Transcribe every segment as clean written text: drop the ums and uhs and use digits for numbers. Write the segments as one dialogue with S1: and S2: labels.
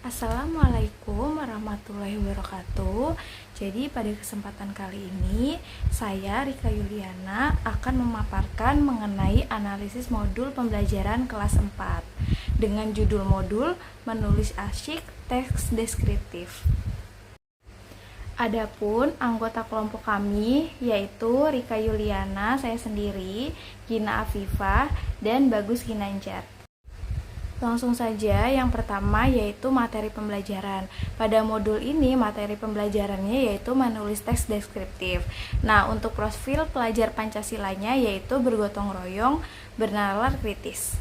S1: Assalamualaikum warahmatullahi wabarakatuh. Jadi pada kesempatan kali ini saya Rika Yuliana akan memaparkan mengenai analisis modul pembelajaran kelas 4 dengan judul modul menulis asyik teks deskriptif. Adapun anggota kelompok kami yaitu Rika Yuliana, saya sendiri, Gina Afifah, dan Bagus Ginanjar. Langsung saja, yang pertama yaitu materi pembelajaran. Pada modul ini materi pembelajarannya yaitu menulis teks deskriptif. Nah, untuk profil pelajar Pancasilanya yaitu bergotong royong, bernalar kritis.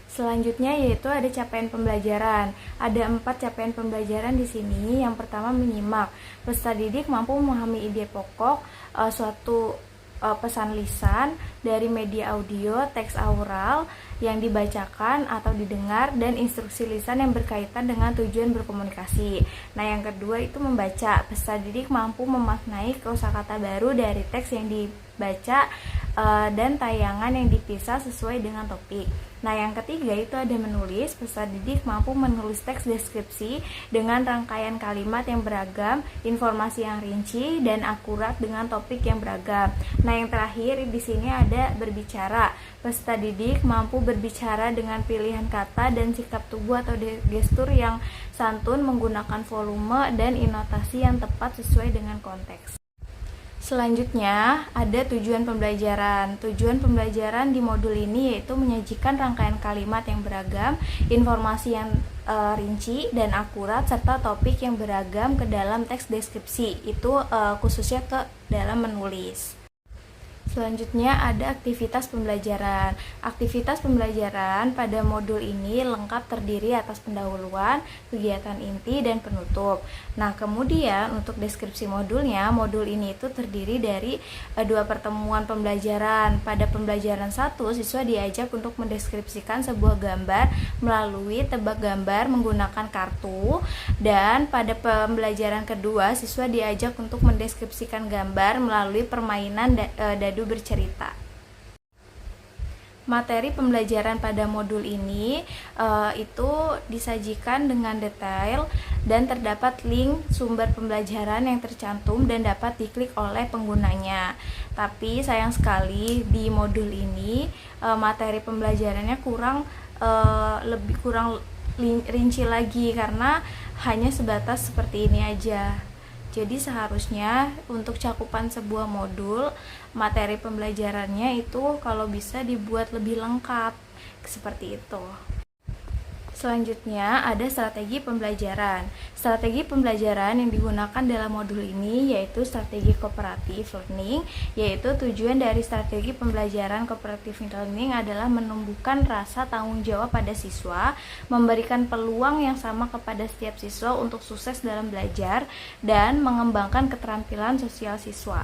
S1: Selanjutnya yaitu ada capaian pembelajaran. Ada 4 capaian pembelajaran di sini. Yang pertama menyimak. Peserta didik mampu memahami ide pokok suatu pesan lisan dari media audio, teks aural yang dibacakan atau didengar, dan instruksi lisan yang berkaitan dengan tujuan berkomunikasi. Nah, yang kedua itu membaca. Peserta didik mampu memaknai kosakata baru dari teks yang dibaca dan tayangan yang dipisah sesuai dengan topik. Nah, yang ketiga itu ada menulis. Peserta didik mampu menulis teks deskripsi dengan rangkaian kalimat yang beragam, informasi yang rinci dan akurat dengan topik yang beragam. Nah, yang terakhir di sini ada berbicara. Peserta didik mampu berbicara dengan pilihan kata dan sikap tubuh atau gestur yang santun, menggunakan volume dan intonasi yang tepat sesuai dengan konteks. Selanjutnya, ada tujuan pembelajaran. Tujuan pembelajaran di modul ini yaitu menyajikan rangkaian kalimat yang beragam, informasi yang rinci dan akurat, serta topik yang beragam ke dalam teks deskripsi. Itu khususnya ke dalam menulis. Selanjutnya ada aktivitas pembelajaran. Aktivitas pembelajaran pada modul ini lengkap terdiri atas pendahuluan, kegiatan inti, dan penutup. Nah, kemudian untuk deskripsi modulnya, modul ini itu terdiri dari 2 pertemuan pembelajaran. Pada pembelajaran 1, siswa diajak untuk mendeskripsikan sebuah gambar melalui tebak gambar menggunakan kartu, dan pada pembelajaran kedua, siswa diajak untuk mendeskripsikan gambar melalui permainan dadu bercerita. Materi pembelajaran pada modul ini itu disajikan dengan detail dan terdapat link sumber pembelajaran yang tercantum dan dapat diklik oleh penggunanya. Tapi sayang sekali di modul ini materi pembelajarannya kurang rinci lagi karena hanya sebatas seperti ini aja. Jadi seharusnya untuk cakupan sebuah modul, materi pembelajarannya itu kalau bisa dibuat lebih lengkap, seperti itu. Selanjutnya ada strategi pembelajaran. Strategi pembelajaran yang digunakan dalam modul ini yaitu strategi cooperative learning, yaitu tujuan dari strategi pembelajaran cooperative learning adalah menumbuhkan rasa tanggung jawab pada siswa, memberikan peluang yang sama kepada setiap siswa untuk sukses dalam belajar, dan mengembangkan keterampilan sosial siswa.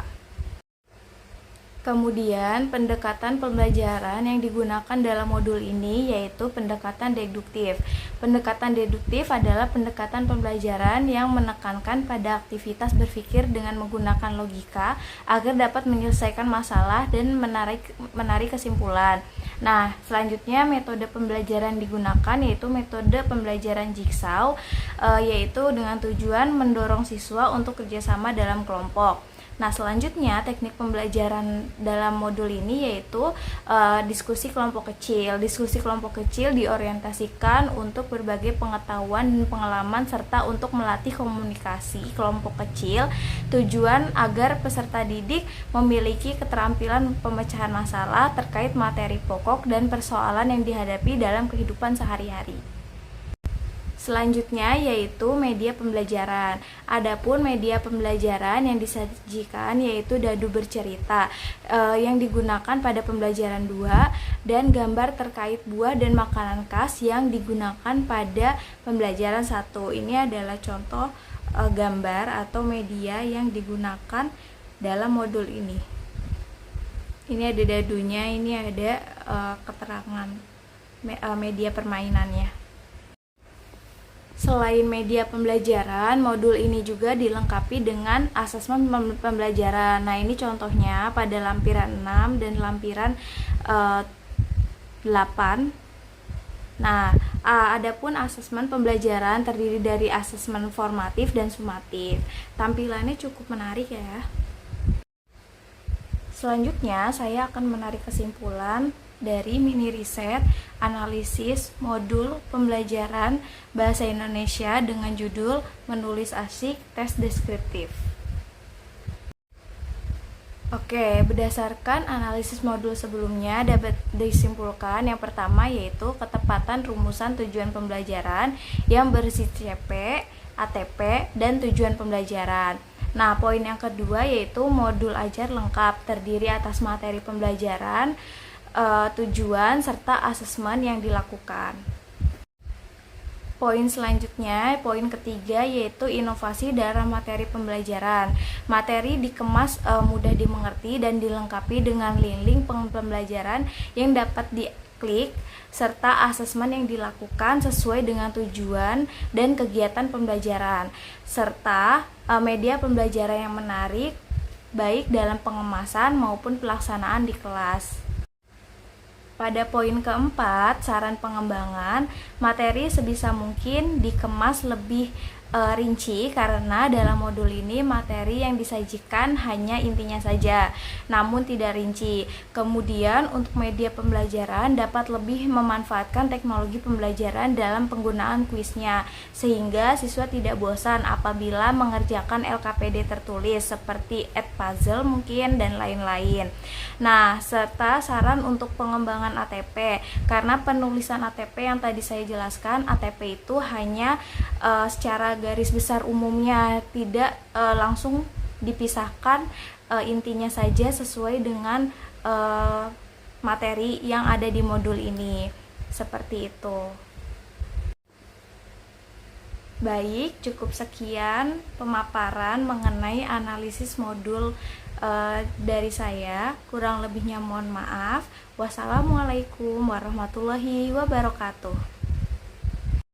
S1: Kemudian, pendekatan pembelajaran yang digunakan dalam modul ini yaitu pendekatan deduktif. Pendekatan deduktif adalah pendekatan pembelajaran yang menekankan pada aktivitas berpikir dengan menggunakan logika agar dapat menyelesaikan masalah dan menarik kesimpulan. Nah, selanjutnya metode pembelajaran digunakan yaitu metode pembelajaran jigsaw, yaitu dengan tujuan mendorong siswa untuk kerjasama dalam kelompok. Nah, selanjutnya teknik pembelajaran dalam modul ini yaitu diskusi kelompok kecil. Diskusi kelompok kecil diorientasikan untuk berbagai pengetahuan dan pengalaman serta untuk melatih komunikasi kelompok kecil. Tujuan agar peserta didik memiliki keterampilan pemecahan masalah terkait materi pokok dan persoalan yang dihadapi dalam kehidupan sehari-hari. Selanjutnya yaitu media pembelajaran. Adapun media pembelajaran yang disajikan yaitu dadu bercerita yang digunakan pada pembelajaran 2 dan gambar terkait buah dan makanan khas yang digunakan pada pembelajaran 1. Ini adalah contoh gambar atau media yang digunakan dalam modul ini. Ini ada dadunya, ini ada keterangan media permainannya. Selain media pembelajaran, modul ini juga dilengkapi dengan asesmen pembelajaran. Nah, ini contohnya pada lampiran 6 dan lampiran 8. Nah, Adapun asesmen pembelajaran terdiri dari asesmen formatif dan sumatif. Tampilannya cukup menarik ya. Selanjutnya, saya akan menarik kesimpulan dari mini riset analisis modul pembelajaran Bahasa Indonesia dengan judul Menulis Asik Tes Deskriptif. Oke, berdasarkan analisis modul sebelumnya dapat disimpulkan yang pertama yaitu ketepatan rumusan tujuan pembelajaran yang berisi CP, ATP, dan tujuan pembelajaran. Nah, poin yang kedua yaitu modul ajar lengkap terdiri atas materi pembelajaran, tujuan, serta asesmen yang dilakukan. Poin selanjutnya, poin ketiga yaitu inovasi dalam materi pembelajaran. Materi dikemas mudah dimengerti dan dilengkapi dengan link-link pembelajaran yang dapat diklik serta asesmen yang dilakukan sesuai dengan tujuan dan kegiatan pembelajaran serta media pembelajaran yang menarik baik dalam pengemasan maupun pelaksanaan di kelas. Pada poin keempat, saran pengembangan, materi sebisa mungkin dikemas lebih rinci karena dalam modul ini materi yang disajikan hanya intinya saja, namun tidak rinci. Kemudian untuk media pembelajaran dapat lebih memanfaatkan teknologi pembelajaran dalam penggunaan kuisnya, sehingga siswa tidak bosan apabila mengerjakan LKPD tertulis seperti Edpuzzle mungkin dan lain-lain. Nah, serta saran untuk pengembangan ATP, karena penulisan ATP yang tadi saya jelaskan, ATP itu hanya secara garis besar umumnya, tidak langsung dipisahkan, intinya saja sesuai dengan materi yang ada di modul ini, seperti itu. Baik, cukup sekian pemaparan mengenai analisis modul dari saya. Kurang lebihnya mohon maaf. Wassalamualaikum warahmatullahi wabarakatuh.